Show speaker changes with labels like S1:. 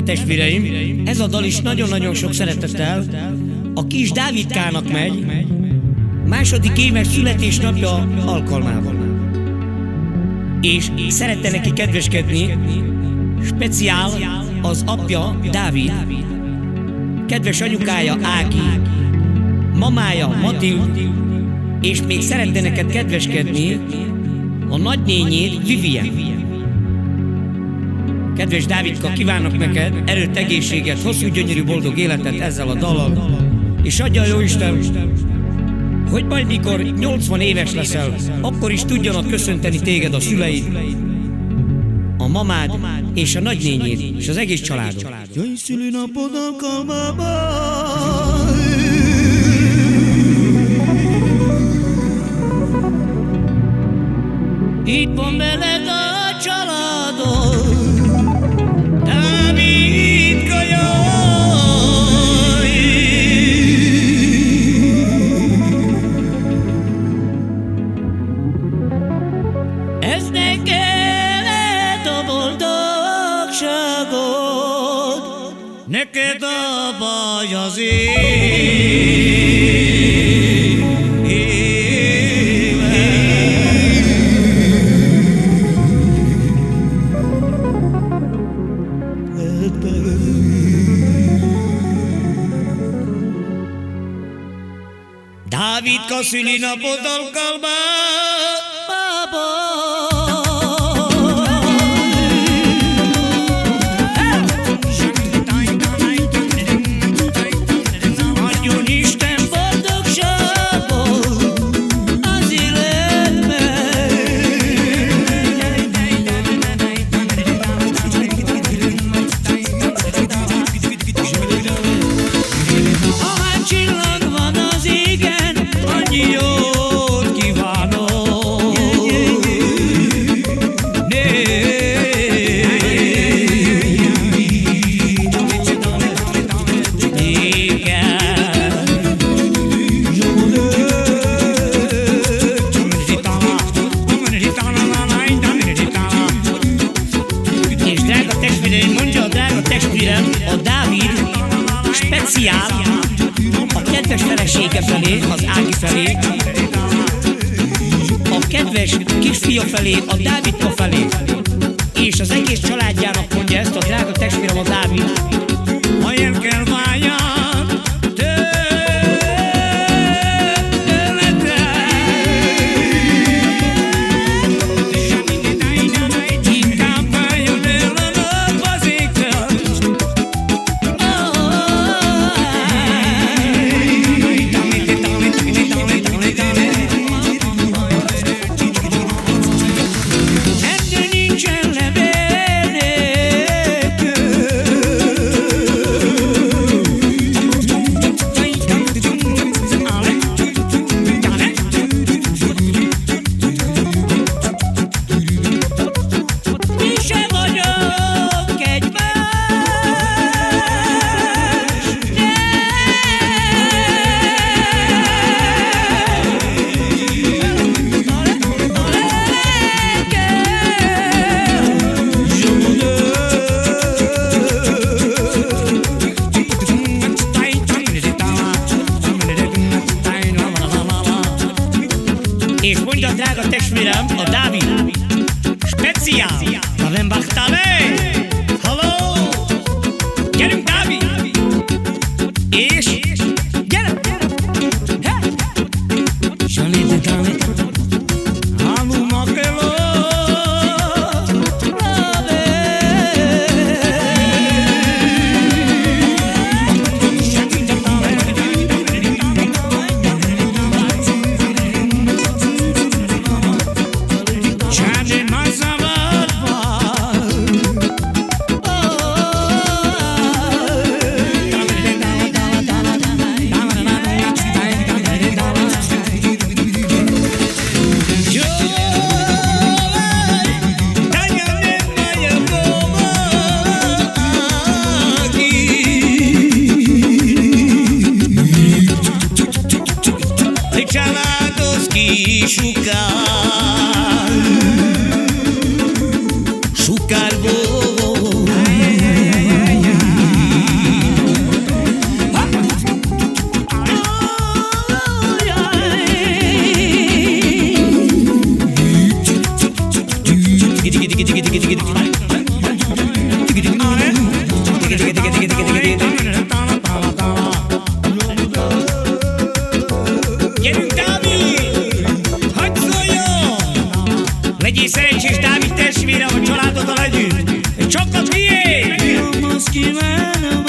S1: Drága testvéreim, ez a dal is nagyon-nagyon sok szeretettel a kis Dávidkának megy, második éves születésnapja alkalmával. És szeretne neki kedveskedni, speciál az apja Dávid, kedves anyukája Ági, mamája Matild, és még szeretne neked kedveskedni a nagynényéd Vivien. Kedves Dávidka, kívánok neked erőt, egészséget, hosszú, gyönyörű, boldog életet ezzel a dallal, és adja a Jóisten, hogy majd mikor 80 éves leszel, akkor is tudjanak köszönteni téged a szüleid, a mamád és a nagynényéd, és az egész családod.
S2: Jöjj szülinapod alkalmába,
S1: itt van veled a családod, Dávidka, jaj! Ez neked a boldogságod, neked a baj az Dávidka szülinapod alkalmából. Adjon Isten boldogságot az életben. Ahány csillag van az égen, annyi jót kívánok. És drága testvéreim, mondja a drága testvérem, a Dávid speciál a kedves felesége felé, az Ági felé, a kedves kisfia felé, a Dávidka felé, és az egész családjának mondja ezt a drága testvérem, a Dávid. Ha el kell váljak tőletek, inkább váljon el a nap az égtől. Ennyi nincsen levél nélkül. Mi se vagyok és mondja, drága testvérem, a Dávid speciál, Tavem Bachtale, halló, gyerünk Dávid, és gyere, Zsolite Dávid, Halu Makelo, Chane Mazavadva, Családoszki sukár, sukár volt. Gyerünk, Dávid! Hadd szóljon! Legyél szerencsés, Dávid testvére, a családoddal együtt! Csak a tiéd!
S2: Fiam, azt kívánom,